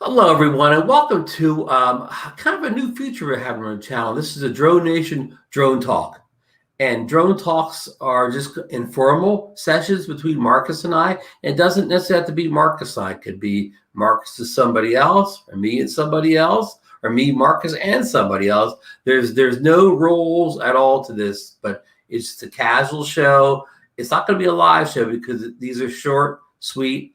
Hello, everyone, and welcome to kind of a new feature we're having on the channel. This is a DroneNation Drone Talk. And drone talks are just informal sessions between Marcus and I. It doesn't necessarily have to be Marcus and I. It could be Marcus to somebody else, or me and somebody else, or me, Marcus, and somebody else. There's no rules at all to this, but it's just a casual show. It's not going to be a live show because these are short, sweet,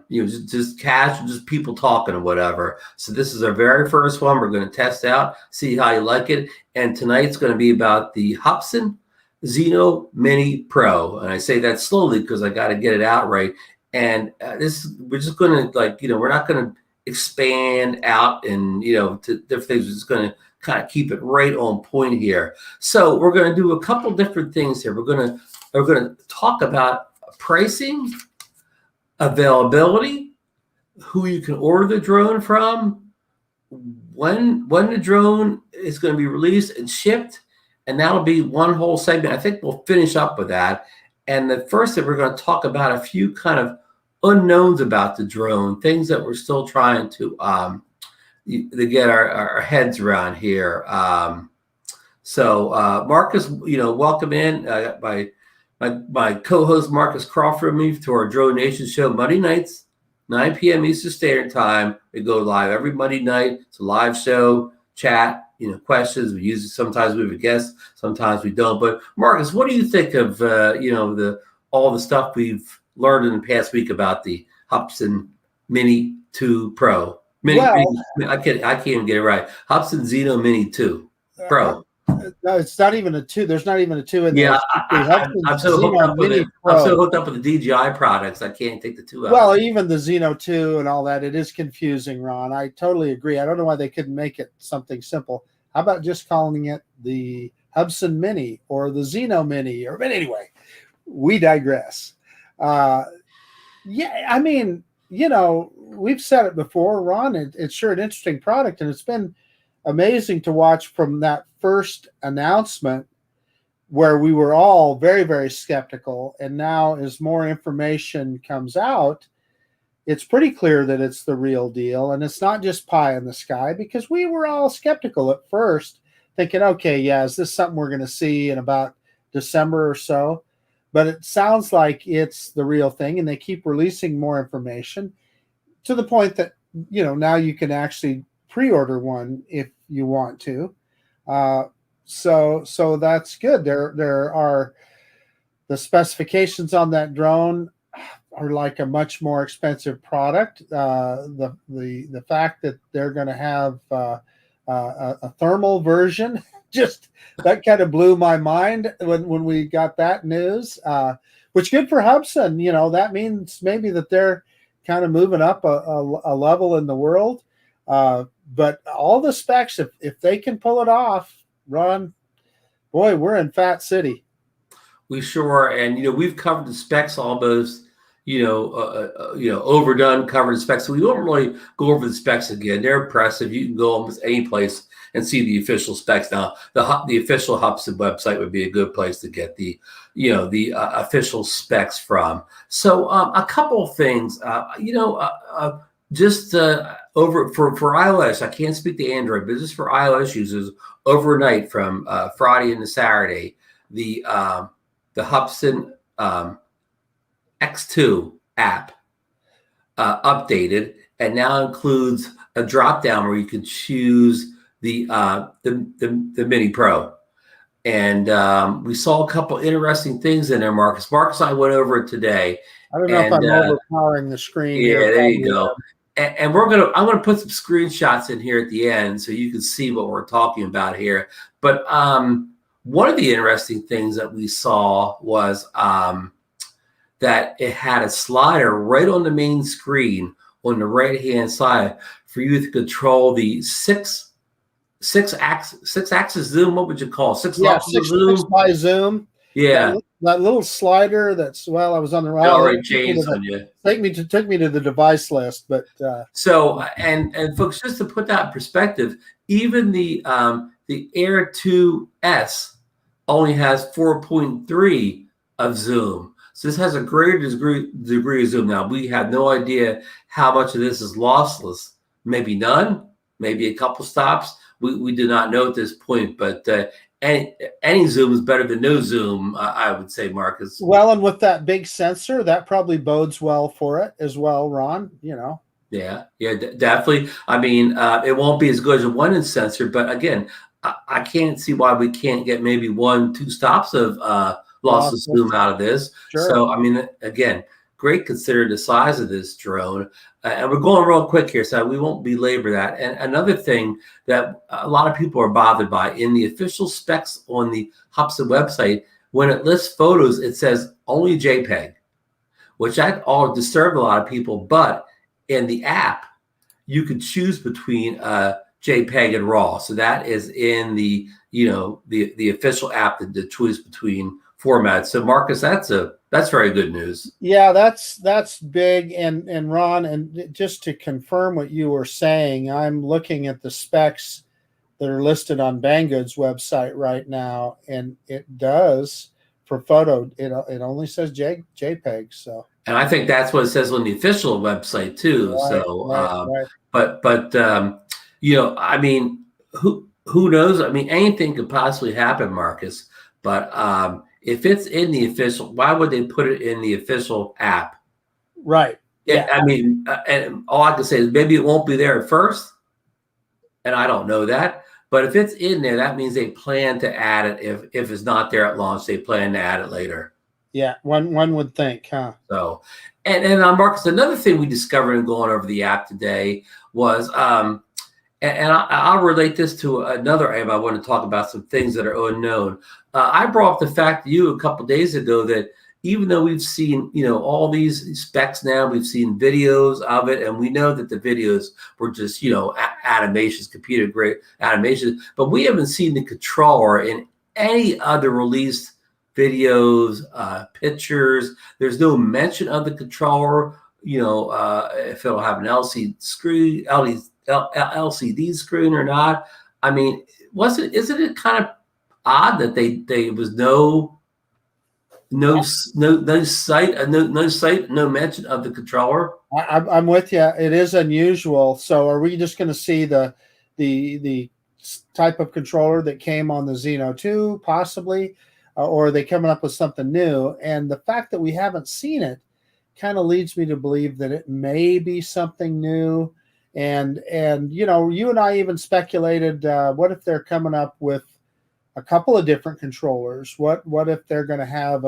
just casual, just people talking or whatever. So this is our very first one. We're going to test out, see how you like it. And tonight's going to be about the Hubsan Zino Mini Pro. And I say that slowly because I got to get it out right. And we're just going to we're not going to expand out and, to different things. We're just going to kind of keep it right on point here. So we're going to do a couple different things here. We're going to talk about pricing, availability, who you can order the drone from, when the drone is going to be released and shipped, and that'll be one whole segment. I think we'll finish up with that. And the first thing, we're going to talk about a few kind of unknowns about the drone, things that we're still trying to get our heads around here. Marcus, welcome in. My co-host Marcus Crawford and me to our DroneNation show Monday nights, 9 p.m. Eastern Standard Time. We go live every Monday night. It's a live show, chat, questions. Sometimes we have a guest, sometimes we don't. But Marcus, what do you think of all the stuff we've learned in the past week about the Hubsan Mini 2 Pro? I can't even get it right. Hubsan Zino Mini 2 Pro. No, it's not even a 2. There's not even a 2 in there. I'm so hooked up with the DJI products. I can't take the 2 out. Well, even the Zino 2 and all that, it is confusing, Ron. I totally agree. I don't know why they couldn't make it something simple. How about just calling it the Hubsan Mini or the Zino Mini? But anyway, we digress. We've said it before, Ron. It's sure an interesting product, and it's been amazing to watch from that first announcement where we were all very, very skeptical. And now as more information comes out, it's pretty clear that it's the real deal. And it's not just pie in the sky, because we were all skeptical at first, thinking, okay, yeah, is this something we're going to see in about December or so? But it sounds like it's the real thing. And they keep releasing more information to the point that, now you can actually pre-order one if you want to. So that's good. There are the specifications on that drone are like a much more expensive product. The fact that they're going to have a thermal version, just that kind of blew my mind when we got that news. Which good for Hubsan. That means maybe that they're kind of moving up a level in the world. But all the specs, if they can pull it off, Ron, boy, we're in Fat City. We sure are. And, we've covered the specs almost, overdone, covered the specs. So we don't really go over the specs again. They're impressive. You can go almost any place and see the official specs. Now, the official Hubsan website would be a good place to get the official specs from. So a couple of things, over for iOS, I can't speak to Android, but just for iOS users, overnight from Friday into Saturday, the Hubsan X2 app updated, and now includes a drop down where you can choose the Mini Pro. And we saw a couple interesting things in there, Marcus. Marcus and I went over it today. I don't know if I'm overpowering the screen. Yeah, there you go. And I'm gonna put some screenshots in here at the end so you can see what we're talking about here. But one of the interesting things that we saw was that it had a slider right on the main screen on the right-hand side for you to control the six axis zoom. What would you call it? 6 by zoom. Yeah. That little slider that's, I was on the right. Already changed on you. Took me to the device list, but so and folks, just to put that in perspective, even the Air 2S only has 4.3 of zoom. So this has a greater degree of zoom. Now, we have no idea how much of this is lossless. Maybe none, maybe a couple stops. We do not know at this point, but any zoom is better than no zoom, I would say, Marcus. Well, and with that big sensor, that probably bodes well for it as well, Ron. Yeah, definitely. I mean, it won't be as good as a 1-inch sensor, but again, I can't see why we can't get maybe 1-2 stops of lossless zoom out of this. Sure. So, I mean, again, great considering the size of this drone. And we're going real quick here, so we won't belabor that. And another thing that a lot of people are bothered by, in the official specs on the Hubsan website, when it lists photos, it says only JPEG, which that all disturbed a lot of people. But in the app, you could choose between JPEG and RAW. So that is in the the official app, the choice between formats. So Marcus, that's very good news. Yeah, that's big. And Ron, and just to confirm what you were saying, I'm looking at the specs that are listed on Banggood's website right now, and it does for photo. It only says JPEG. So. And I think that's what it says on the official website too. Right, So, right. but I mean, who knows? I mean, anything could possibly happen, Marcus. But if it's in the official, why would they put it in the official app? Right. Yeah. I mean, and all I can say is maybe it won't be there at first, and I don't know that. But if it's in there, that means they plan to add it. If it's not there at launch, they plan to add it later. Yeah, one would think, huh? So, and Marcus, another thing we discovered in going over the app today was, and I'll relate this to another app. I want to talk about some things that are unknown. I brought up the fact to you a couple of days ago that even though we've seen, all these specs now, we've seen videos of it, and we know that the videos were just, animations, computer grade animations, but we haven't seen the controller in any other released videos, pictures. There's no mention of the controller. If it'll have an LCD screen or not. I mean, isn't it kind of odd that there was no mention of the controller? I'm with you. It is unusual. So, are we just going to see the type of controller that came on the Zino 2, possibly? Or are they coming up with something new? And the fact that we haven't seen it kind of leads me to believe that it may be something new. And you and I even speculated, what if they're coming up with a couple of different controllers? What if they're going to have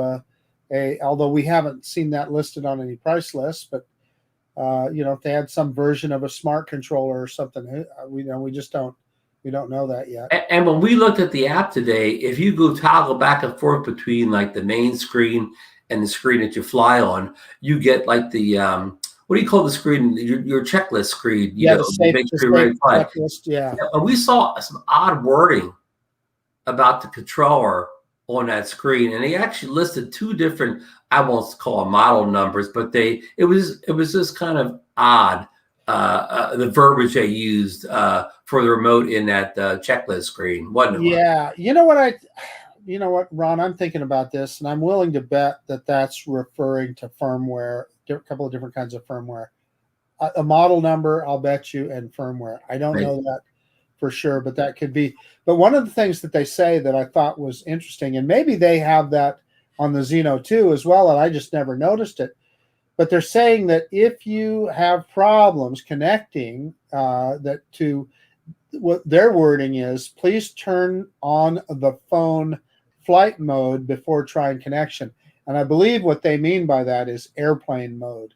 although we haven't seen that listed on any price list, but if they had some version of a smart controller or something, we just don't. We don't know that yet. And when we looked at the app today, if you go toggle back and forth between like the main screen and the screen that you fly on, you get like the what do you call the screen? Your checklist screen. Checklist, yeah. And we saw some odd wording about the controller on that screen, and they actually listed 2 different, I won't call them model numbers, but it was just kind of odd. The verbiage they used for the remote in that checklist screen, wasn't it? Yeah, you know what, Ron? I'm thinking about this, and I'm willing to bet that that's referring to firmware, a couple of different kinds of firmware. A model number, I'll bet you, and firmware. I don't know that for sure, but that could be. But one of the things that they say that I thought was interesting, and maybe they have that on the Zino 2 as well, and I just never noticed it. But they're saying that if you have problems connecting, that to what their wording is, please turn on the phone flight mode before trying connection. And I believe what they mean by that is airplane mode.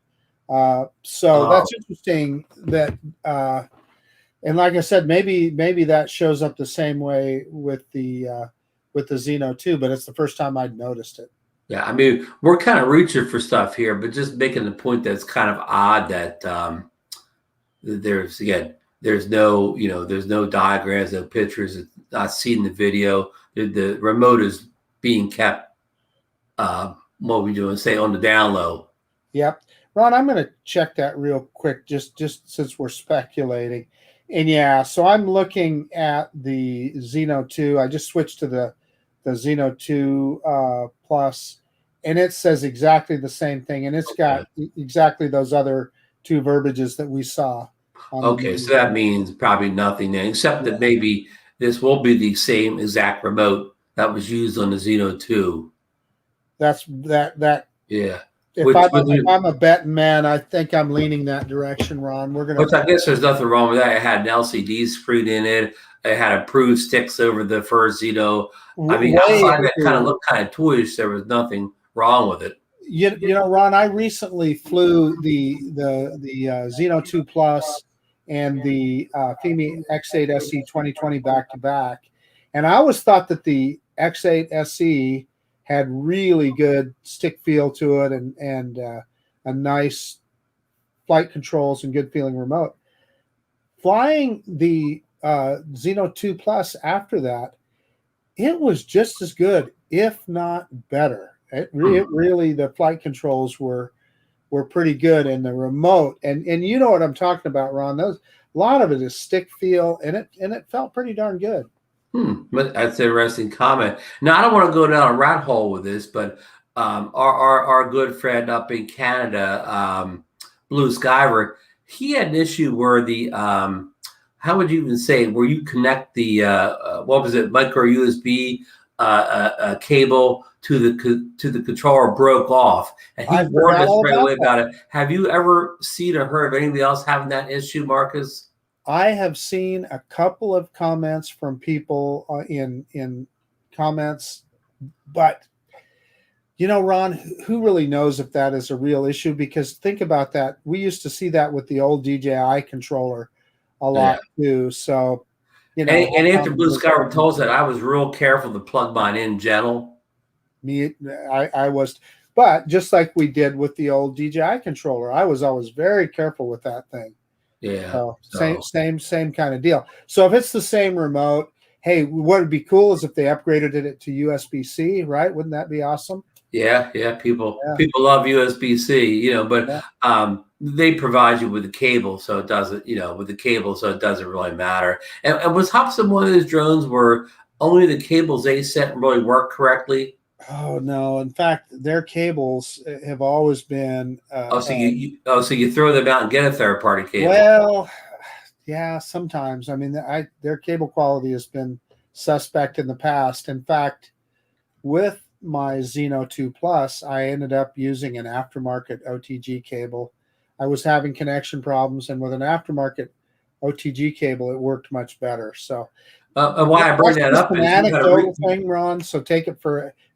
So that's interesting. That and like I said, maybe that shows up the same way with the Zino 2, but it's the first time I'd noticed it. Yeah, I mean, we're kind of reaching for stuff here, but just making the point that it's kind of odd that there's no diagrams, no pictures, it's not seen the video. The remote is being kept, what we doing, say, on the down low. Yep. Ron, I'm going to check that real quick, just since we're speculating. And yeah, so I'm looking at the Zino 2. I just switched to the Zino 2 Plus, and it says exactly the same thing, and it's got exactly those other two verbiages that we saw. Okay, so that means probably nothing then, except that maybe this will be the same exact remote that was used on the Zino 2. That's that. Yeah. If I'm a betting man, I think I'm leaning that direction, Ron. Which I guess there's nothing wrong with that. It had an LCD screen in it. It had approved sticks over the first Zino. I mean, outside that kind of looked kind of toyish. There was nothing wrong with it. You know, Ron, I recently flew the Zino 2 Plus and the FIMI X8 SE 2020 back to back, and I always thought that the X8 SE had really good stick feel to it and a nice flight controls and good feeling remote. Flying the Zino 2 Plus after that, it was just as good, if not better. It really, the flight controls were pretty good, and the remote, and you know what I'm talking about, Ron. A lot of it is stick feel, and it felt pretty darn good. That's an interesting comment. Now, I don't want to go down a rat hole with this, but our good friend up in Canada, Blue Skyver, he had an issue where the how would you even say it, where you connect the what was it, micro USB cable to the controller broke off, and he warned us right away about it. Have you ever seen or heard of anybody else having that issue, Marcus? I have seen a couple of comments from people in comments, but you know, Ron, who really knows if that is a real issue? Because think about that. We used to see that with the old DJI controller a lot too. So, you know, and after Blue Sky told us that, I was real careful to plug mine in gentle. I was, but just like we did with the old DJI controller, I was always very careful with that thing. Yeah. So same kind of deal. So if it's the same remote, hey, what would be cool is if they upgraded it to USB-C, right? Wouldn't that be awesome? Yeah. People love USB-C, you know, but they provide you with the cable, so it doesn't, you know, with the cable, so it doesn't really matter. And was Hubsan one of those drones where only the cables they sent really work correctly? Oh no! In fact, their cables have always been. So you throw them out and get a third-party cable? Well, yeah, sometimes. I mean, their cable quality has been suspect in the past. In fact, with my Zino 2 Plus, I ended up using an aftermarket OTG cable. I was having connection problems, and with an aftermarket OTG cable, it worked much better. So. Why I bring that up is an anecdotal thing, Ron. So take it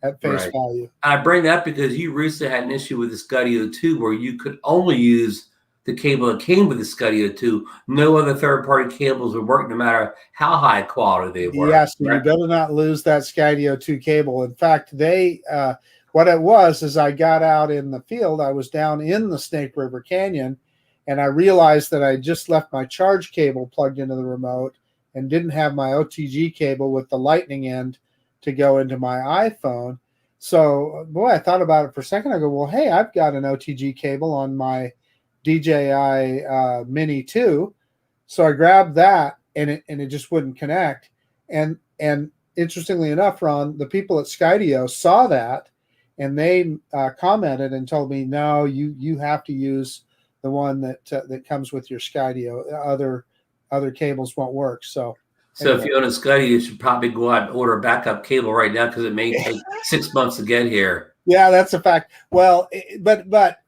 at face value. I bring that up because you recently had an issue with the Scudio 2 where you could only use the cable that came with the Scudio 2. No other third-party cables would work, no matter how high quality they were. Yes, you better not lose that Scudio 2 cable. In fact, what it was is I got out in the field. I was down in the Snake River Canyon, and I realized that I just left my charge cable plugged into the remote and didn't have my OTG cable with the lightning end to go into my iPhone. So, boy, I thought about it for a second. I go, well, hey, I've got an OTG cable on my DJI Mini 2. So I grabbed that, and it just wouldn't connect. And interestingly enough, Ron, the people at Skydio saw that, and they commented and told me, no, you have to use the one that comes with your Skydio. Other cables won't work. So anyway. If you own a Scuddy, you should probably go out and order a backup cable right now because it may take 6 months to get here. Yeah, that's a fact. Well, but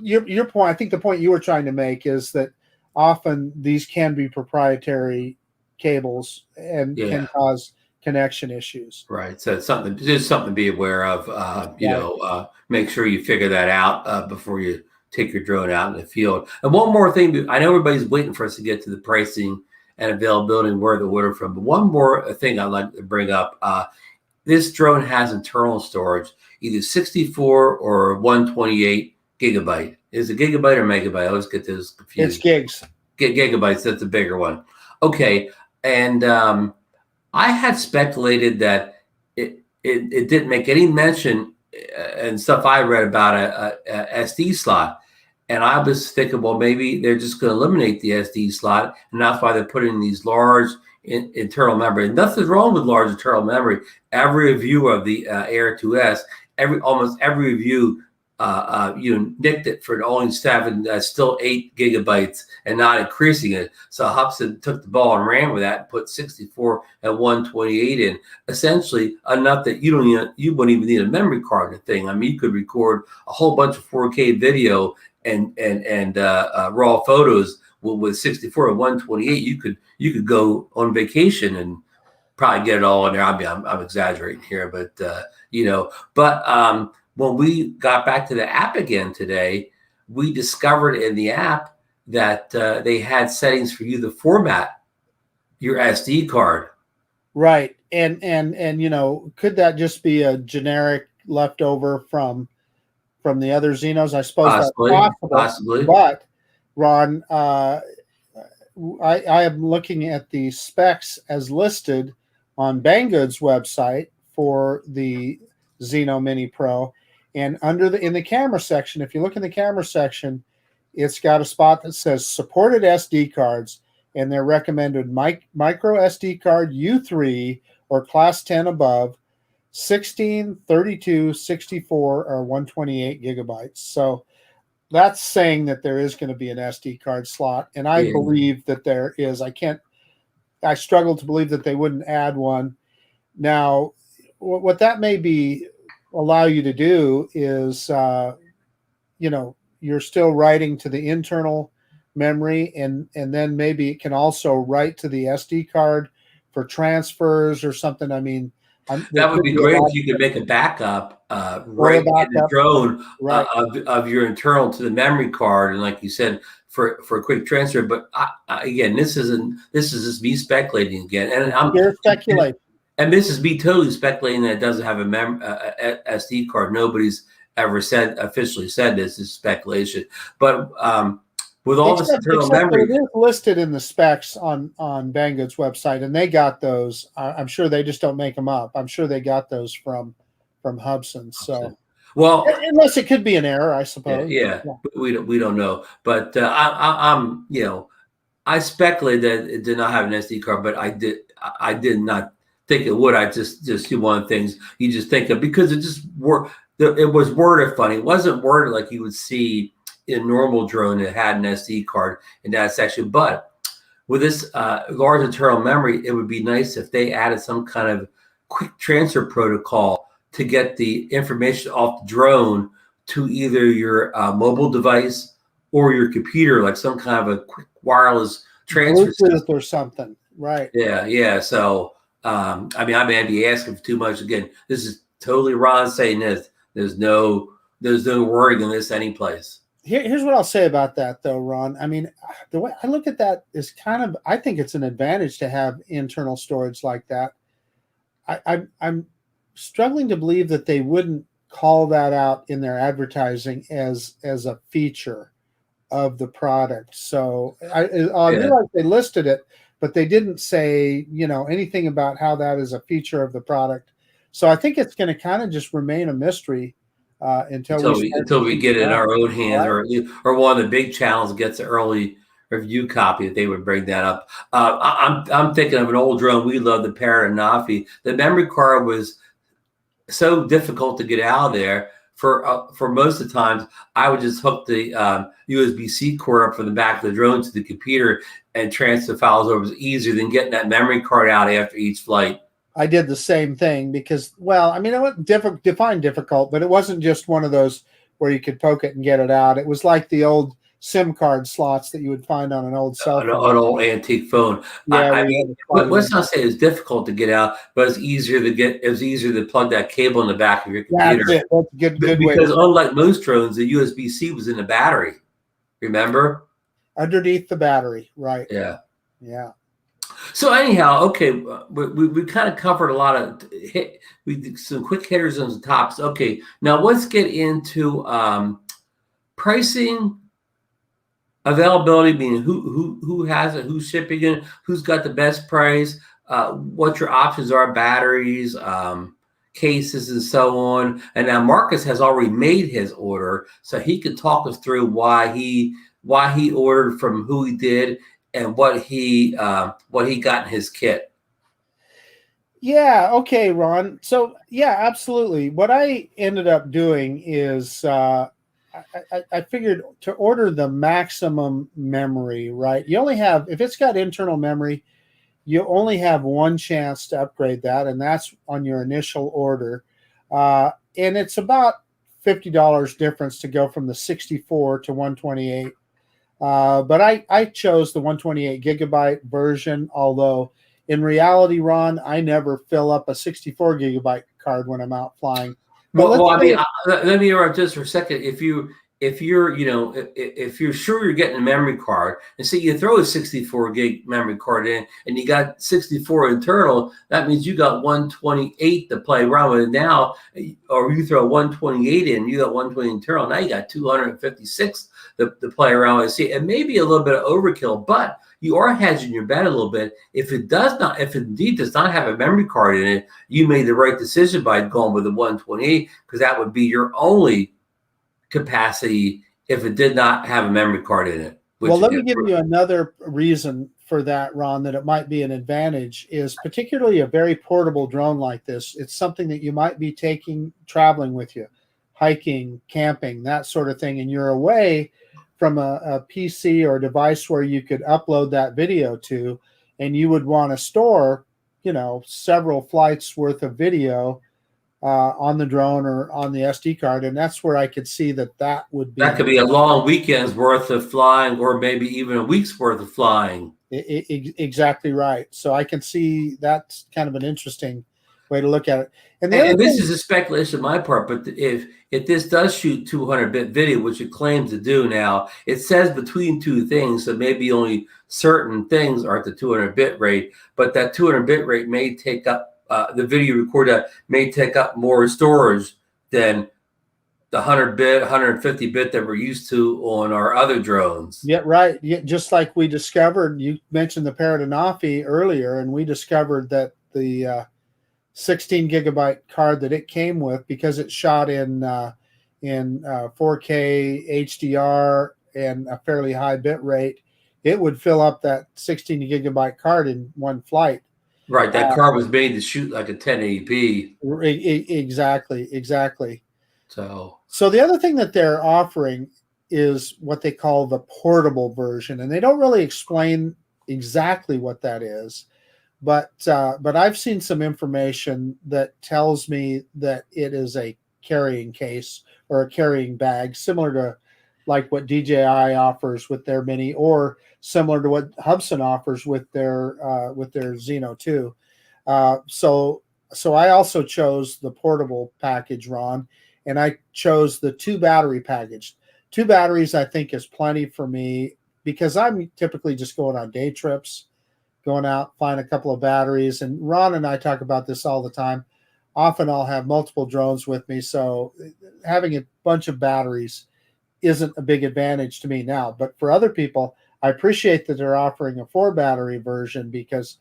your point, I think the point you were trying to make is that often these can be proprietary cables and can cause connection issues. Right. So it's something to be aware of. You know, make sure you figure that out before you take your drone out in the field. And one more thing, I know everybody's waiting for us to get to the pricing and availability and where to order from. But one more thing I'd like to bring up. This drone has internal storage, either 64 or 128 gigabyte. Is it gigabyte or megabyte? I always get those confused. It's gigs. Gigabytes, that's the bigger one. Okay. And I had speculated that it didn't make any mention and stuff I read about a SD slot. And I was thinking, well, maybe they're just going to eliminate the SD slot. And that's why they're putting these large internal memory. Nothing's wrong with large internal memory. Every review of the Air 2S almost every review, nicked it for only 7, still 8 gigabytes and not increasing it. So Hubsan took the ball and ran with that and put 64 and 128 in, essentially enough that you wouldn't even need a memory card in the thing. I mean, you could record a whole bunch of 4K video and raw photos with 64 and 128. You could go on vacation and probably get it all in there. I'm exaggerating here, but when we got back to the app again today, we discovered in the app that they had settings for you to format your SD card. Right. And could that just be a generic leftover from the other Zinos? I suppose Possibly, that's possible. possibly. But Ron, I am looking at the specs as listed on Banggood's website for the Zino Mini Pro. And in the camera section, if you look in the camera section, it's got a spot that says supported SD cards, and they're recommended micro SD card U3 or class 10 above, 16, 32, 64, or 128 gigabytes. So that's saying that there is going to be an SD card slot, and I believe that there is. I struggle to believe that they wouldn't add one. Now, what that may be allow you to do is, you're still writing to the internal memory, and then maybe it can also write to the SD card for transfers or something. I mean, that would be great if you could make a backup right in the drone of your internal to the memory card, and like you said, for a quick transfer. But again, this is just me speculating again, and you're speculating. And this is me totally speculating that it doesn't have a SD card. Nobody's ever officially said this. Is speculation. But with all this internal memory, it is listed in the specs on Banggood's website, and they got those. I'm sure they just don't make them up. I'm sure they got those from Hubsan. So, well, unless it could be an error, I suppose. Yeah. We don't know. But I speculate that it did not have an SD card, but I did not think it would. I just one of the things you just think of, because it just it was worded funny. It wasn't worded like you would see in a normal drone that had an SD card in that section. But with this large internal memory, it would be nice if they added some kind of quick transfer protocol to get the information off the drone to either your mobile device or your computer, like some kind of a quick wireless transfer system or something. Right. Yeah. So, I may be asking for too much. Again, this is totally Ron saying this. There's no wording in this any place. Here's what I'll say about that, though, Ron. I mean, the way I look at that is I think it's an advantage to have internal storage like that. I'm struggling to believe that they wouldn't call that out in their advertising as a feature of the product. So I realize they listed it, but they didn't say, anything about how that is a feature of the product. So I think it's going to kind of just remain a mystery until we get it in our own hands, or one of the big channels gets an early review copy that they would bring that up. I'm thinking of an old drone we love, the Parrot and Nafi. The memory card was so difficult to get out of there. For most of the times, I would just hook the USB-C cord up from the back of the drone to the computer and transfer files over. It was easier than getting that memory card out after each flight. I did the same thing because, it wasn't define difficult, but it wasn't just one of those where you could poke it and get it out. It was like the old SIM card slots that you would find on an old cell phone. An old antique phone. Yeah, let's not say it's difficult to get out, but it's easier to get. It was easier to plug that cable in the back of your computer. That's a good because unlike most drones, the USB-C was in the battery. Remember? Underneath the battery, right? Yeah. So anyhow, okay, we kind of covered a lot of we did some quick hitters on the tops. Okay, now let's get into pricing. Availability, meaning who has it, who's shipping it, who's got the best price, what your options are, batteries, cases, and so on. And now Marcus has already made his order, so he can talk us through why he ordered from who he did and what he got in his kit. Yeah. Okay, Ron. So yeah, absolutely. What I ended up doing is I figured to order the maximum memory, right? You only have, if it's got internal memory, you only have one chance to upgrade that, and that's on your initial order. And it's about $50 difference to go from the 64 to 128. But I chose the 128 gigabyte version, although in reality, Ron, I never fill up a 64 gigabyte card when I'm out flying. But let's I mean, say, let me interrupt just for a second. If you're, if you're sure you're getting a memory card, and say you throw a 64 gig memory card in, and you got 64 internal, that means you got 128 to play around with now. Or you throw 128 in, you got 120 internal. Now you got 256 to play around with. See, it may be a little bit of overkill, but you are hedging your bet a little bit. If it indeed does not have a memory card in it, you made the right decision by going with the 128, because that would be your only capacity if it did not have a memory card in it. well, let me give you another reason for that, Ron, that it might be an advantage is particularly a very portable drone like this. It's something that you might be traveling with you, hiking, camping, that sort of thing, and you're away from a PC or device where you could upload that video to, and you would want to store, several flights worth of video on the drone or on the SD card, and that's where I could see that would be. That could be a long weekend's worth of flying, or maybe even a week's worth of flying. Exactly right. So I can see that's kind of an interesting way to look at it. And this is a speculation on my part, but if this does shoot 200-bit video, which it claims to do now, it says between two things, so maybe only certain things are at the 200-bit rate, but that 200-bit rate may take up, the video recorder may take up more storage than the 100-bit, 150-bit that we're used to on our other drones. Yeah, right. Yeah, just like we discovered, you mentioned the Paradenofi earlier, and we discovered that the 16 gigabyte card that it came with, because it shot in 4K HDR and a fairly high bit rate, it would fill up that 16 gigabyte card in one flight. Right, that card was made to shoot like a 1080p. Exactly. So the other thing that they're offering is what they call the portable version, and they don't really explain exactly what that is, but I've seen some information that tells me that it is a carrying case or a carrying bag, similar to like what DJI offers with their Mini, or similar to what Hubsan offers with their Zino 2. So I also chose the portable package, Ron, and I chose the 2 battery package. 2 batteries I think is plenty for me, because I'm typically just going on day trips, going out, find a couple of batteries. And Ron and I talk about this all the time. Often I'll have multiple drones with me, so having a bunch of batteries isn't a big advantage to me now. But for other people, I appreciate that they're offering a 4 battery version, because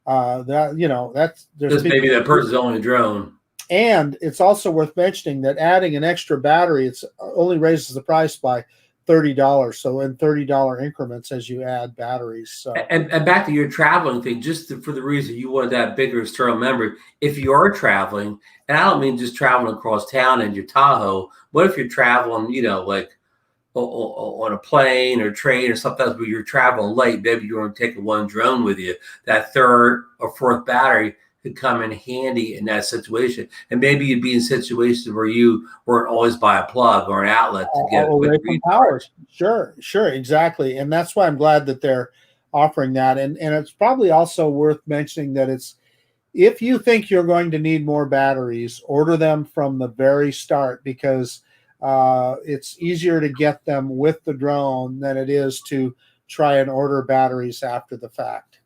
there's maybe that person's only drone. And it's also worth mentioning that adding an extra battery, it's only raises the price by $30. So in $30 increments as you add batteries. So and back to your traveling thing, just for the reason you wanted that bigger external memory. If you are traveling, and I don't mean just traveling across town in your Tahoe, what if you're traveling, like on a plane or train or something else where you're traveling late? Maybe you want to take one drone with you. That 3rd or 4th battery could come in handy in that situation. And maybe you'd be in situations where you weren't always by a plug or an outlet to get away from power. Sure, exactly. And that's why I'm glad that they're offering that. And it's probably also worth mentioning that if you think you're going to need more batteries, order them from the very start, because it's easier to get them with the drone than it is to try and order batteries after the fact.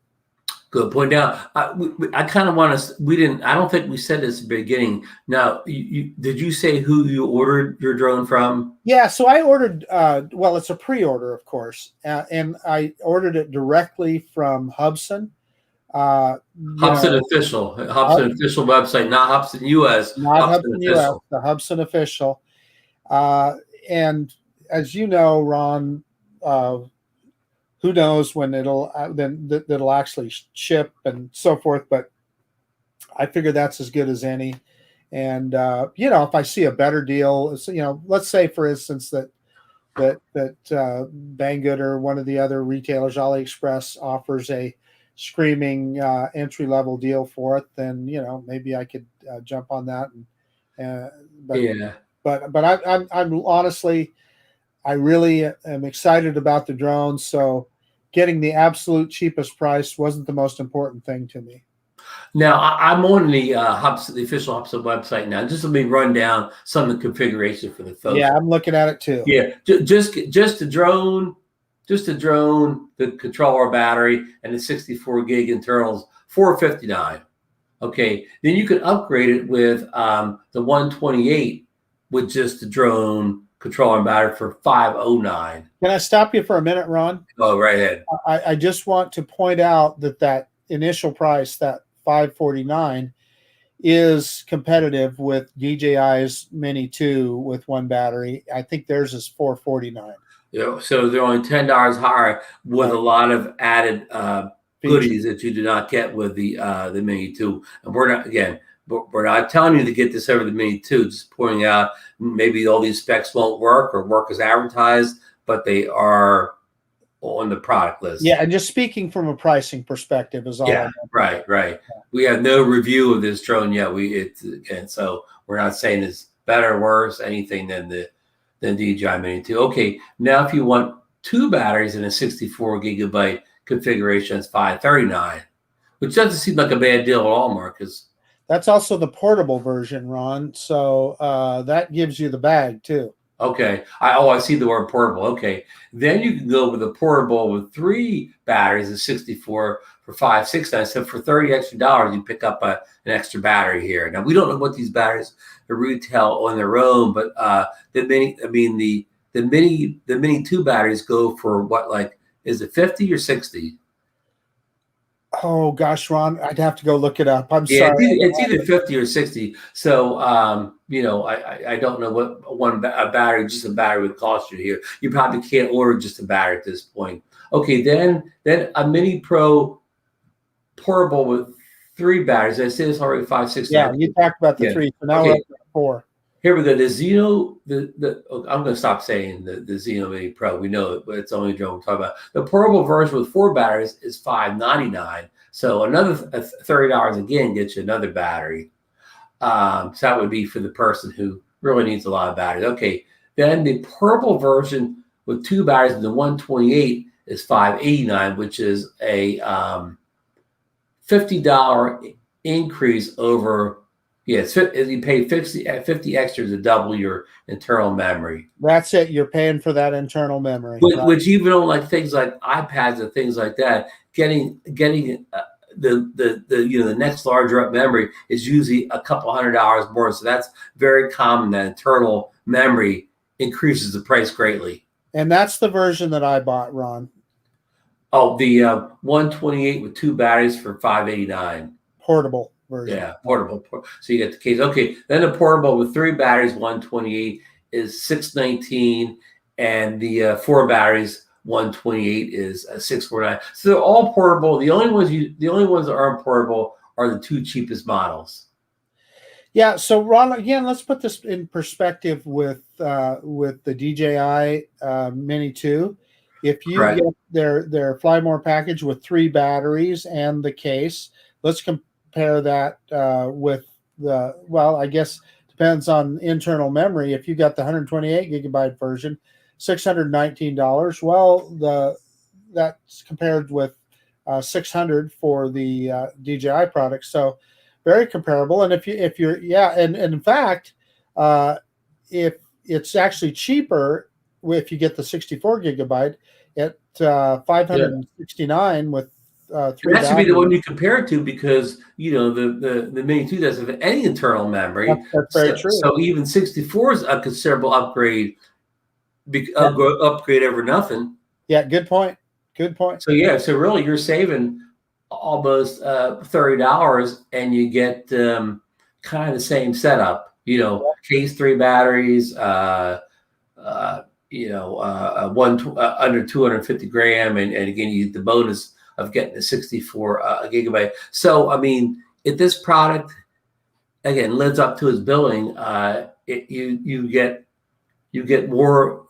Good point. Now, I kind of want to. We didn't. I don't think we said this at the beginning. Now, did you say who you ordered your drone from? Yeah, so I ordered. Well, it's a pre-order, of course, and I ordered it directly from Hubsan. Hubsan official website, not Hubsan US. Not Hubsan US, the Hubsan official. And as you know, Ron, who knows when that'll actually ship and so forth. But I figure that's as good as any. And you know, if I see a better deal, you know, let's say for instance that Banggood or one of the other retailers, AliExpress, offers a screaming entry level deal for it, then you know maybe I could jump on that. And Yeah. but I'm honestly, I really am excited about the drones. So getting the absolute cheapest price wasn't the most important thing to me. Now I'm on the the official Hubsan website now. Just let me run down some of the configuration for the folks. Yeah, I'm looking at it too. Yeah, just the drone, the controller battery, and the 64 gig internals, 459. Okay, then you can upgrade it with the 128 with just the drone controller and battery for 509. Can I stop you for a minute, Ron? Oh, right ahead. I just want to point out that initial price, that 549, is competitive with DJI's Mini 2 with one battery. I think theirs is 449. Yeah, so they're only $10 higher with a lot of added goodies that you do not get with the Mini 2. And we're not telling you to get this over the Mini 2, just pointing out maybe all these specs won't work or work as advertised, but they are on the product list. Yeah, and just speaking from a pricing perspective is all. Yeah, right. Yeah. We have no review of this drone yet. And so we're not saying it's better or worse, anything than DJI Mini 2. Okay, now if you want two batteries in a 64 gigabyte configuration, it's 539, which doesn't seem like a bad deal at all, Marcus. That's also the portable version, Ron. So that gives you the bag too. Okay. I see the word portable. Okay. Then you can go with a portable with 3 batteries of 64 for $569. So for $30 extra, you pick up an extra battery here. Now we don't know what these batteries retail on their own, but the Mini 2 batteries go for what, like, is it 50 or 60? Oh gosh, Ron, I'd have to go look it up. I'm Yeah, sorry. it's either 50 or 60. So, you know, I don't know what just a battery would cost you here. You probably can't order just a battery at this point. Okay, then a Mini Pro portable with 3 batteries. I say this already, 569. Yeah, you talked about the 3. So now we're up to 4. Here we go. The Zino, I'm going to stop saying the Zino Mini Pro. We know it, but it's only a drone we're talking about. The portable version with 4 batteries is $599. So another $30 again gets you another battery. So that would be for the person who really needs a lot of batteries. Okay, then the purple version with 2 batteries and the 128 is $589, which is a $50 increase over. Yeah, you pay 50 extra to double your internal memory. That's it. You're paying for that internal memory. Which even on like things like iPads and things like that, getting the next larger up memory is usually a couple $100 more. So that's very common. That internal memory increases the price greatly. And that's the version that I bought, Ron. Oh, the 128 with 2 batteries for $589. Portable version. Yeah, portable. So you get the case. Okay, then the portable with 3 batteries, 128 is $619, and the 4 batteries, 128 is $649. So they're all portable. The only ones that aren't portable are the 2 cheapest models. Yeah. So Ron, again, let's put this in perspective with the DJI Mini 2. If you get their Fly More package with 3 batteries and the case, let's compare that with I guess depends on internal memory. If you got the 128 gigabyte version, $619. Well, that's compared with $600 for the DJI product. So very comparable. And if you're and in fact, if it's actually cheaper if you get the 64 gigabyte at $569 with 3. That should be the one you compare it to, because the Mini 2 doesn't have any internal memory. That's very true. So even 64 is a considerable upgrade. Upgrade over nothing. Yeah, good point. Good point. So so really you're saving almost $30, and you get kind of the same setup. Case 3 batteries, under 250 gram, and again you get the bonus of getting the 64 gigabyte. So I mean, if this product again lives up to its billing, you get more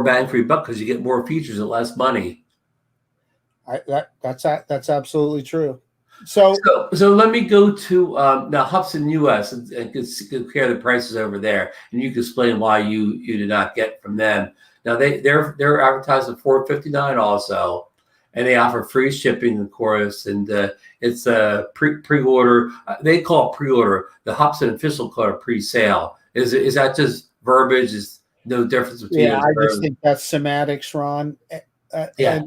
bang for your buck because you get more features at less money. That's absolutely true. So let me go to now Hubsan US and compare the prices over there, and you can explain why you did not get from them. Now they're advertising $459 also, and they offer free shipping, of course, and it's a pre-order. They call it pre-order. The Hubsan official call it pre-sale. Is that just verbiage? Is no difference between? Yeah, I just think that's semantics, Ron. Yeah.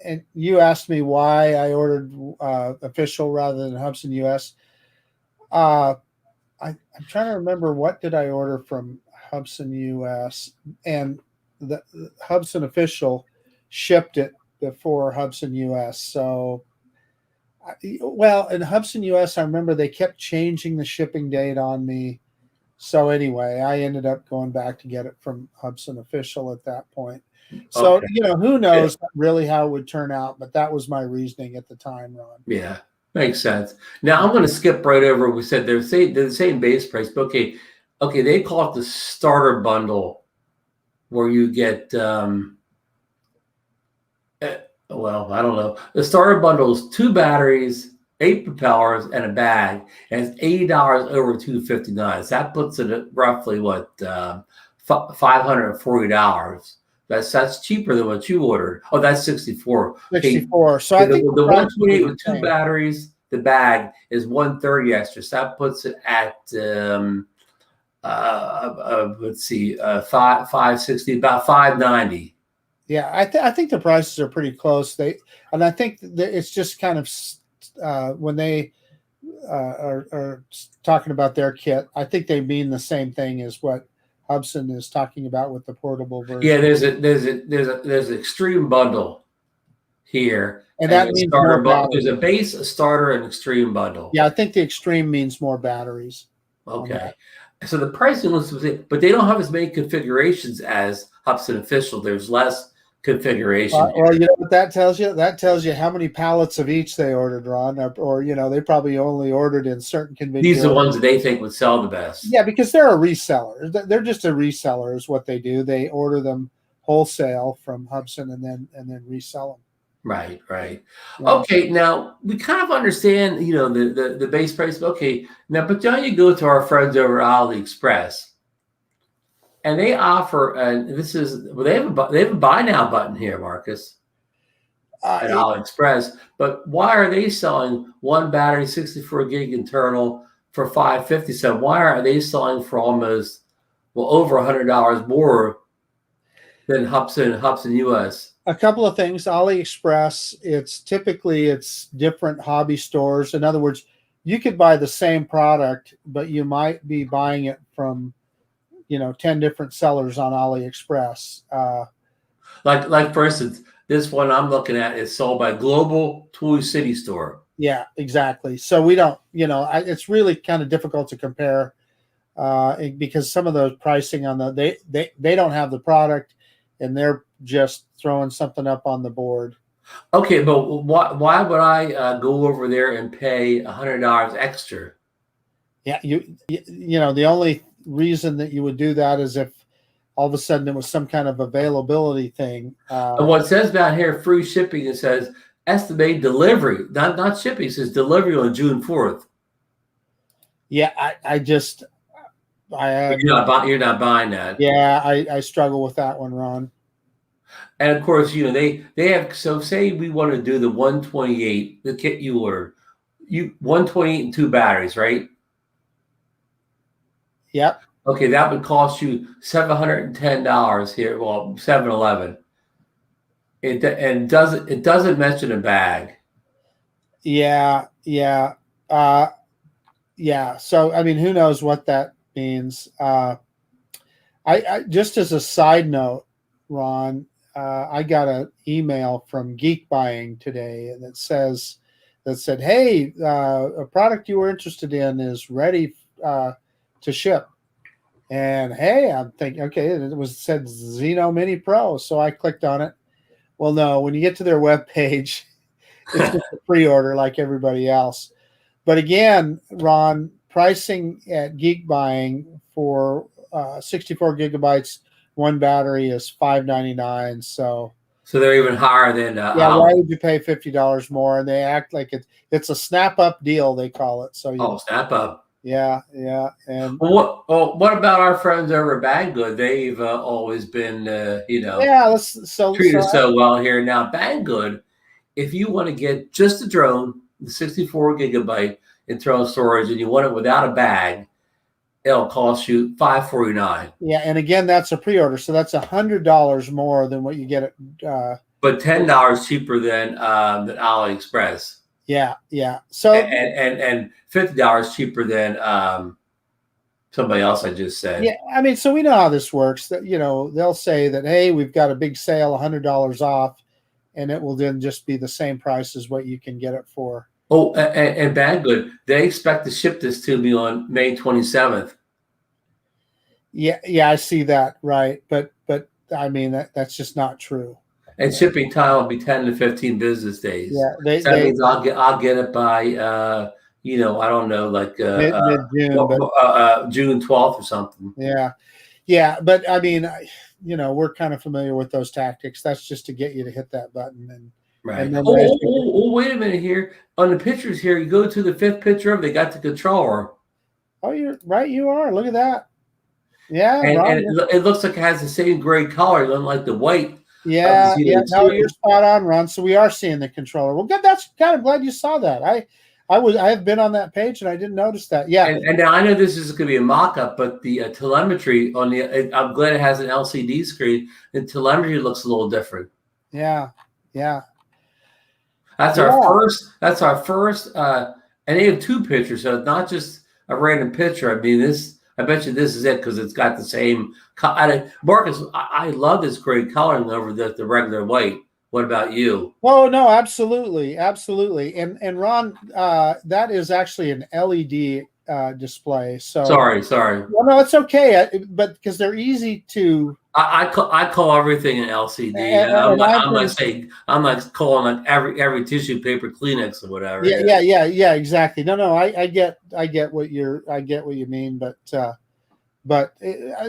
And you asked me why I ordered official rather than Hubsan US. I'm trying to remember, what did I order from Hubsan US, and the Hubsan official shipped it before Hubsan US. So, well, in Hubsan US, I remember they kept changing the shipping date on me. So anyway, I ended up going back to get it from Hubsan official at that point. So, Okay. who knows really how it would turn out, but that was my reasoning at the time, Ron. Yeah, makes sense. Now I'm going to skip right over. We said they're the same base price, but okay, they call it the starter bundle, where you get well, I don't know. The starter bundle is 2 batteries, 8 propellers, and a bag, and it's $80 over $259. So that puts it at roughly what $540. That's cheaper than what you ordered. Oh, that's 64. 64. So I think the 128 with 2 batteries, the bag is 130 extra. So that puts it at let's see, 560, about 590. Yeah, I think the prices are pretty close. And I think that it's just kind of when they are talking about their kit, I think they mean the same thing as what Hubsan is talking about with the portable version. Yeah, there's an extreme bundle here, and that means more bundle. There's a base, a starter, and extreme bundle. Yeah, I think the extreme means more batteries. Okay, so the pricing looks the same, but they don't have as many configurations as Hubsan official. There's less configuration. Well, you know what that tells you? That tells you how many pallets of each they ordered, Ron, or they probably only ordered in certain configurations. These are the ones that they think would sell the best. Yeah, because they're a reseller. They're just a reseller is what they do. They order them wholesale from Hubsan and then resell them. Right. Okay, now we kind of understand, the base price. Okay, now, but now you go to our friends over at AliExpress, and they offer, and they have a buy now button here, Marcus, at AliExpress. But why are they selling one battery, 64 gig internal for $550? So why are they selling for almost over $100 more than Hubsan US? A couple of things. AliExpress, it's typically different hobby stores. In other words, you could buy the same product, but you might be buying it from 10 different sellers on AliExpress. Like for instance, this one I'm looking at is sold by Global Toy City Store. Yeah, exactly. So we don't, it's really kind of difficult to compare because some of the pricing on they don't have the product, and they're just throwing something up on the board. Okay, but why would I go over there and pay $100 extra? Yeah, the only reason that you would do that is if all of a sudden it was some kind of availability thing. And what it says down here, free shipping, it says estimated delivery, not shipping. It says delivery on June 4th. Yeah, you're not buying that. Yeah, I struggle with that one, Ron. And of course, they have. So say we want to do the 128, the kit you ordered, 128 and 2 batteries, right? Yep. Okay, that would cost you $710 here. Well, $711. It doesn't mention a bag. Yeah. So I mean, who knows what that means? I just as a side note, Ron, I got an email from Geek Buying today that said, "Hey, a product you were interested in is ready to ship." And hey, I'm thinking, okay, it said Zino Mini Pro, so I clicked on it. Well, no, when you get to their webpage, it's just a pre-order like everybody else. But again, Ron, pricing at Geek Buying for 64 gigabytes, one battery is $599. So they're even higher than yeah, why would you pay $50 more? And they act like it's a snap up deal, they call it. So snap up. Yeah. And what about our friends over at Banggood? They've always been treated so well here. Now Banggood, if you want to get just the drone, the 64 gigabyte internal storage, and you want it without a bag, it'll cost you $549. Yeah, and again, that's a pre-order, so that's $100 more than what you get at. But $10 cheaper than AliExpress. Yeah. So and $50 cheaper than somebody else I just said. Yeah, I mean, so we know how this works. That they'll say that, hey, we've got a big sale, $100 off, and it will then just be the same price as what you can get it for. Oh, and Banggood, they expect to ship this to me on May 27th. Yeah, I see that, right? But I mean that's just not true. And shipping time will be 10 to 15 business days. Yeah, that means I'll get it by I don't know, like mid-June, June 12th or something. Yeah. But I mean, we're kind of familiar with those tactics. That's just to get you to hit that button and. Right. And then wait a minute here. On the pictures here, you go to the 5th picture of, they got the controller. Oh, you're right. You are. Look at that. Yeah. And it looks like it has the same gray color, unlike the white. Yeah. No, you're spot on, Ron. So we are seeing the controller. Well, good. That's kind of glad you saw that. I have been on that page and I didn't notice that. Yeah. And now I know this is going to be a mock-up, but the telemetry on I'm glad it has an LCD screen. The telemetry looks a little different. Yeah. That's our first, and they have 2 pictures, so it's not just a random picture. I mean, I bet you this is it because it's got the same color. Marcus, I love this gray coloring over the regular white. What about you? Oh no, absolutely. And Ron, that is actually an LED display. So sorry. Well, no, it's okay. But because they're easy to. I call everything an LCD. I'm like calling like every tissue paper Kleenex or whatever. Yeah, exactly. No, I get what you mean, but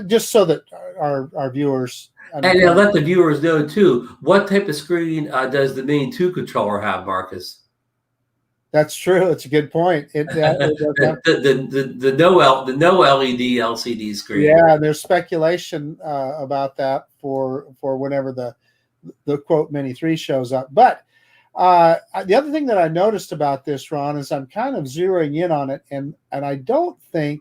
just so that our viewers. And let the viewers know too, what type of screen does the Mini 2 controller have, Marcus? That's true. It's a good point. The no LED LCD screen. Yeah, there's speculation about that for whenever the quote Mini 3 shows up. But the other thing that I noticed about this, Ron, is I'm kind of zeroing in on it, and I don't think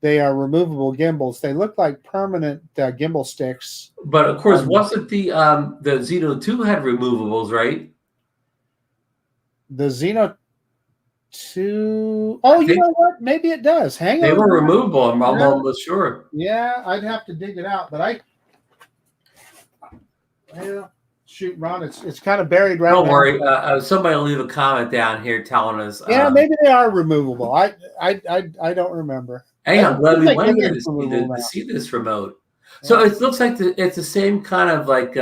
they are removable gimbals. They look like permanent gimbal sticks. But of course, wasn't the Zino 2 had removables, right? The Zino 2. Oh, you know what? Maybe it does. Hang on. They were removable. I'm almost sure. Yeah, I'd have to dig it out, but shoot, Ron, it's kind of buried right. Don't worry. Somebody will leave a comment down here telling us. Yeah, maybe they are removable. I don't remember. Hey, I'm glad we went here to see this remote. So it looks like it's the same kind of like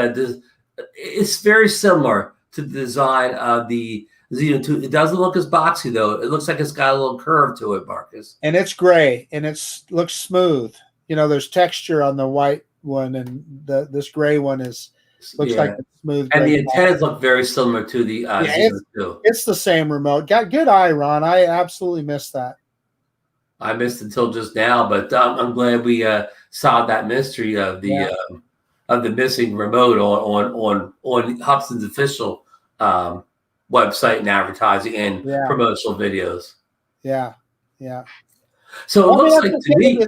it's very similar to the design of the Zino 2. It doesn't look as boxy though. It looks like it's got a little curve to it, Marcus. And it's gray and looks smooth. There's texture on the white one, and this gray one looks like it's smooth. And the antennas look very similar to the Zino 2. It's the same remote. Got good eye, Ron. I absolutely missed that. I missed until just now, but I'm glad we solved that mystery of the missing remote on Hubsan's official website and advertising and promotional videos. Yeah. So it looks like to me,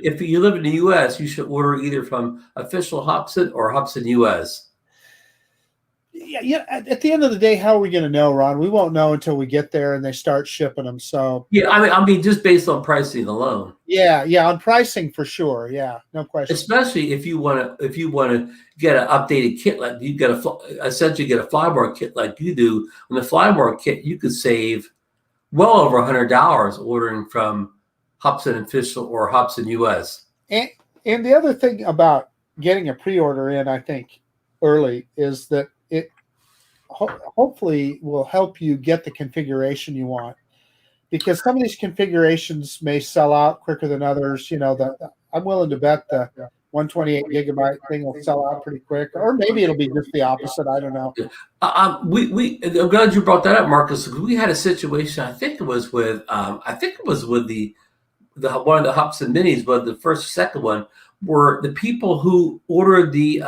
if you live in the U.S., you should order either from official Hubsan or Hubsan U.S. Yeah. At the end of the day, how are we going to know, Ron? We won't know until we get there and they start shipping them. So yeah, I mean, just based on pricing alone. Yeah, on pricing for sure. Yeah, no question. Especially if you want to get an updated kit, like you essentially get a flyboard kit like you do. On the flyboard kit, you could save well over $100 ordering from Hubsan official or Hubsan US. And the other thing about getting a pre-order in, I think, early is that hopefully will help you get the configuration you want, because some of these configurations may sell out quicker than others. I'm willing to bet the 128 gigabyte thing will sell out pretty quick, or maybe it'll be just the opposite. I don't know. I'm glad you brought that up, Marcus, because we had a situation. I think it was with the one of the Hubsan Minis, but the first or second one, were the people who ordered the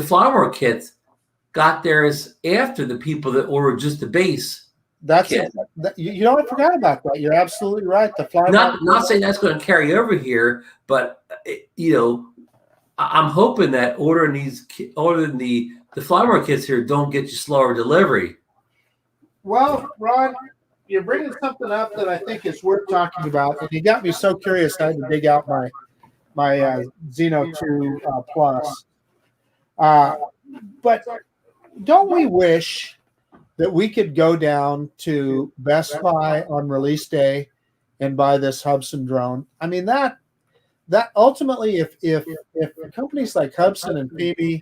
flower kits got theirs after the people that ordered just the base. That's it. I forgot about that. You're absolutely right. The fly. Not saying that's going to carry over here, but I'm hoping that ordering the flower kits here don't get you slower delivery. Well, Ron, you're bringing something up that I think is worth talking about, and you got me so curious. I had to dig out my Zino 2 Plus. But don't we wish that we could go down to Best Buy on release day and buy this Hubsan drone? I mean, that ultimately, if companies like Hubsan and Phoebe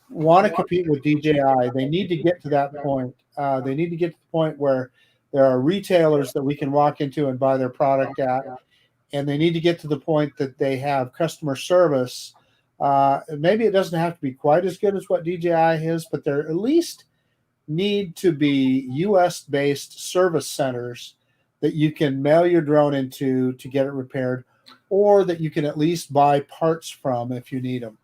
want to compete with DJI, they need to get to that point. They need to get to the point where there are retailers that we can walk into and buy their product at, and they need to get to the point that they have customer service. Maybe it doesn't have to be quite as good as what DJI is, but there at least need to be U.S.-based service centers that you can mail your drone into to get it repaired, or that you can at least buy parts from if you need them.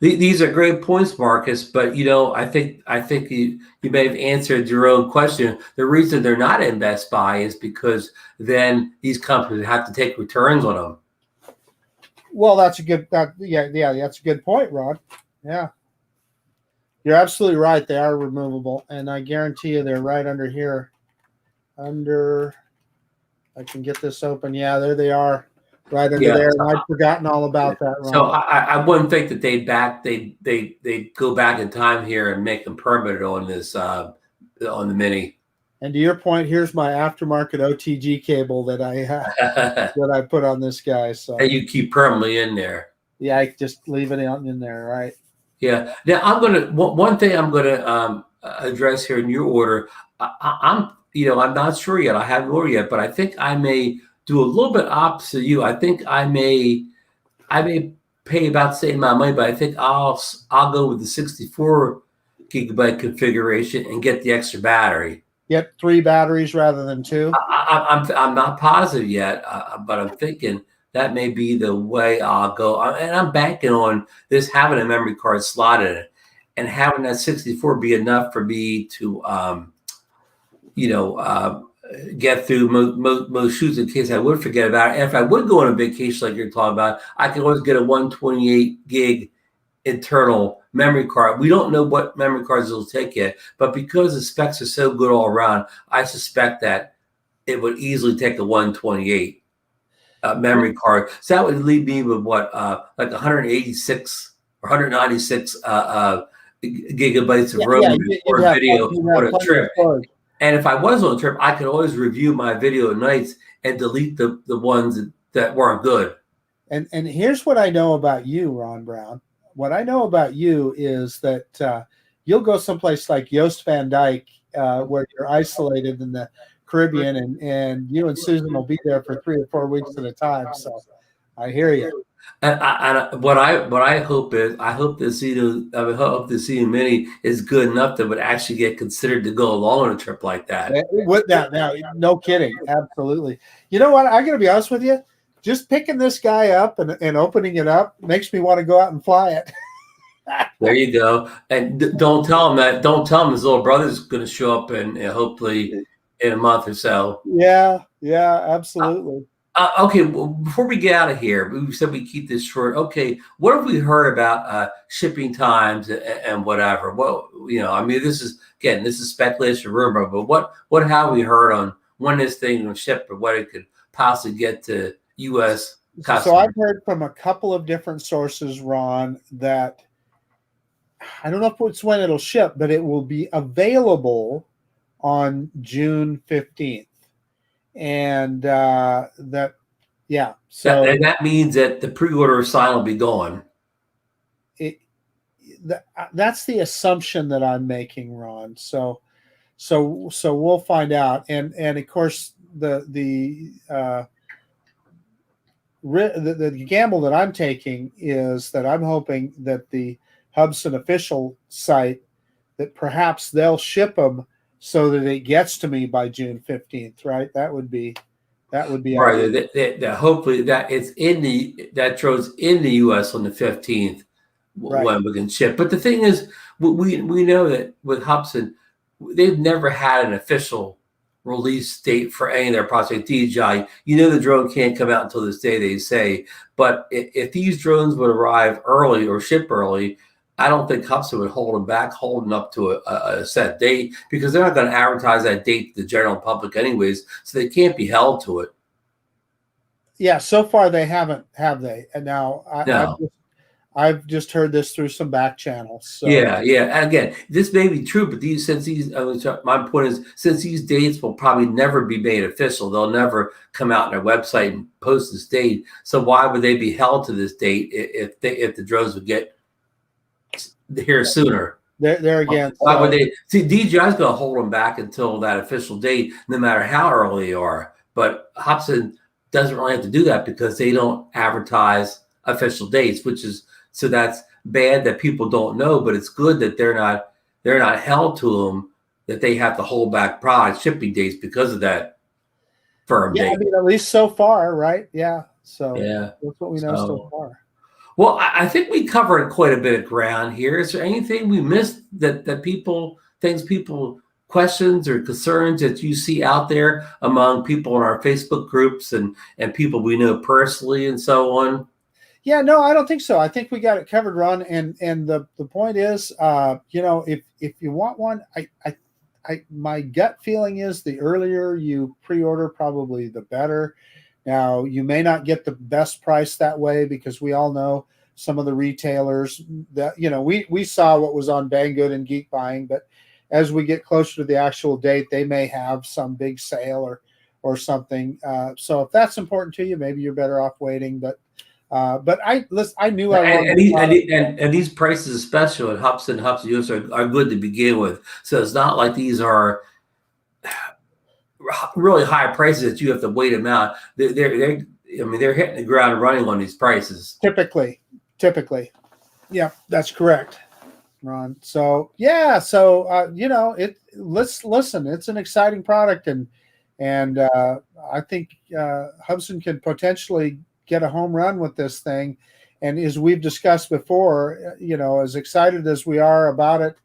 These are great points, Marcus, but I think you may have answered your own question. The reason they're not in Best Buy is because then these companies have to take returns on them. Well, that's a good that's a good point, Rod. Yeah. You're absolutely right. They are removable, and I guarantee you they're right under here. I can get this open. Yeah, there they are. Right under there, and I'd forgotten all about that. Ron. So I wouldn't think that they'd go back in time here and make them permanent on this on the Mini. And to your point, here's my aftermarket OTG cable that I put on this guy. So and you keep permanently in there. Yeah, I just leave it in there, right? Yeah. Now one thing I'm gonna address here in your order. I'm not sure yet. I haven't ordered yet, but I think I may do a little bit opposite of you. I think I may pay about the same amount of money, but I think I'll go with the 64 gigabyte configuration and get the extra battery. Get 3 batteries rather than 2. I'm not positive yet, but I'm thinking that may be the way I'll go. And I'm banking on this having a memory card slot in it, and having that 64 be enough for me to get through most shoots in case I would forget about it. And if I would go on a vacation like you're talking about, I can always get a 128 gig internal memory card. We don't know what memory cards it'll take yet, but because the specs are so good all around, I suspect that it would easily take a 128 memory card. So that would leave me with what, like 186 or 196 gigabytes of room for a video on a trip. And if I was on a trip, I could always review my video at nights and delete the ones that weren't good. And here's what I know about you, Ron Brown. What I know about you is that you'll go someplace like Joost Van Dyke, where you're isolated in the Caribbean, and you and Susan will be there for 3 or 4 weeks at a time. So I hear you. And what I hope is, I hope the Zino Mini is good enough that would actually get considered to go along on a trip like that. With that, now, no kidding, absolutely. You know what? I got to be honest with you. Just picking this guy up and opening it up makes me want to go out and fly it. There you go. And don't tell him his little brother's going to show up and hopefully in a month or so. Yeah, absolutely. Okay, well, before we get out of here, we said we keep this short. Okay, what have we heard about shipping times and whatever? Well, this is speculation, rumor, but what have we heard on when this thing will ship or what it could possibly get to U.S. customers? So I've heard from a couple of different sources, Ron, that I don't know if it's when it'll ship, but it will be available on June 15th. And so that means that the pre-order sign will be gone. that's the assumption that I'm making, Ron. So we'll find out. And of course the gamble that I'm taking is that I'm hoping that the Hubsan official site, that perhaps they'll ship them so that it gets to me by June 15th, right? That would be right. That hopefully that that drone's in the U.S. on the 15th right. when we can ship. But the thing is, we know that with Hubsan, they've never had an official release date for any of their products. Like DJI, the drone can't come out until this day, they say. But if these drones would arrive early or ship early, I don't think Hubsan would hold them back, holding up to a set date, because they're not going to advertise that date to the general public anyways, so they can't be held to it. Yeah, so far they haven't, have they? And now No. I've just heard this through some back channels. So. Yeah. And again, this may be true, but my point is, since these dates will probably never be made official, they'll never come out on their website and post this date. So why would they be held to this date if the drones would get here sooner? There again. Why would they? See, DJI is going to hold them back until that official date, no matter how early they are. But Hubsan doesn't really have to do that because they don't advertise official dates, so that's bad that people don't know, but it's good that they're not held to them, that they have to hold back product shipping dates because of that firm date. I mean, at least so far, right? Yeah. So yeah, that's what we know so far. Well, I think we covered quite a bit of ground here. Is there anything we missed that people questions or concerns that you see out there among people in our Facebook groups and people we know personally and so on? Yeah, no, I don't think so. I think we got it covered, Ron. And the point is, if you want one, my gut feeling is the earlier you pre-order, probably the better. Now, you may not get the best price that way, because we all know some of the retailers that, we saw what was on Banggood and Geek Buying, but as we get closer to the actual date, they may have some big sale or something. So if that's important to you, maybe you're better off waiting. But I knew and these prices, especially at Hubsan US, are good to begin with. So it's not like these are really high prices that you have to wait them out. They're hitting the ground running on these prices. Typically, yeah, that's correct, Ron. So yeah, let's listen. It's an exciting product, and I think Hubsan can potentially get a home run with this thing. And as we've discussed before, as excited as we are about it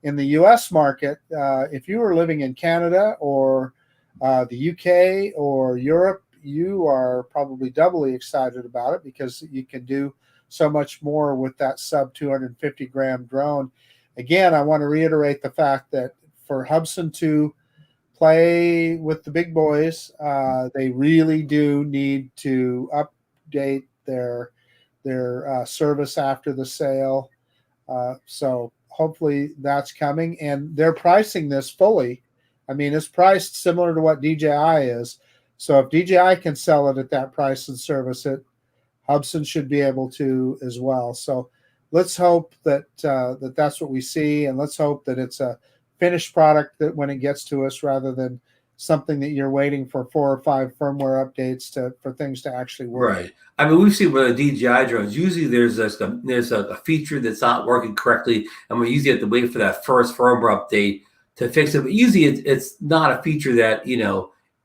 in the U.S. market, if you were living in Canada or the UK or Europe, you are probably doubly excited about it, because you can do so much more with that sub 250 gram drone. Again, I want to reiterate the fact that for Hubsan to play with the big boys, they really do need to update their service after the sale. So hopefully that's coming, and they're pricing this fully. I mean, it's priced similar to what DJI is. So if DJI can sell it at that price and service it, Hubsan should be able to as well. So let's hope that that's what we see, and let's hope that it's a finished product that when it gets to us, rather than something that you're waiting for 4 or 5 firmware updates for things to actually work. Right. I mean, we've seen with the DJI drones, usually there's a feature that's not working correctly, and we usually have to wait for that first firmware update to fix it. But usually it's not a feature that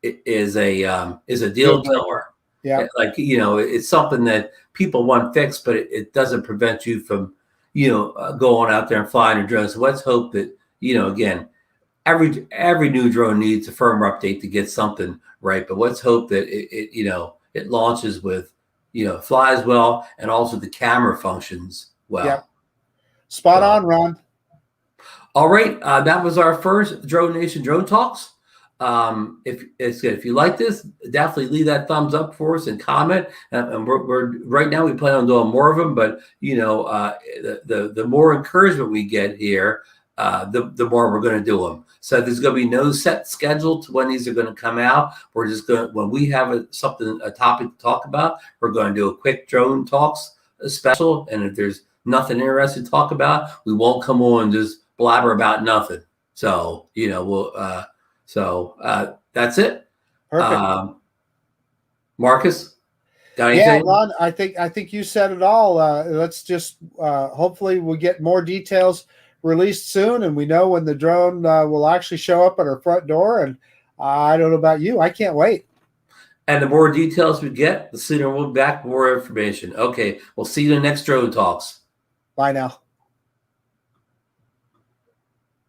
is a deal killer. Yeah. It's something that people want fixed, but it doesn't prevent you from going out there and flying your drone. So let's hope that again, every new drone needs a firmware update to get something right. But let's hope that it launches with flies well, and also the camera functions well. Yeah. Spot on, Ron. All right, that was our first DroneNation Drone Talks. If you like this, definitely leave that thumbs up for us and comment. And we're right now we plan on doing more of them, but the more encouragement we get here, the more we're going to do them. So there's going to be no set schedule to when these are going to come out. We're just going to, when we have a topic to talk about, we're going to do a quick drone talks special. And if there's nothing interesting to talk about, we won't come on and just blabber about nothing. So, you know, that's it. Perfect. Marcus, got Yeah, anything? Ron, I think you said it all. Let's just hopefully we'll get more details released soon, and we know when the drone will actually show up at our front door. And I don't know about you, I can't wait. And the more details we get, the sooner we'll be back with more information. Okay, we'll see you in the next Drone Talks. Bye now.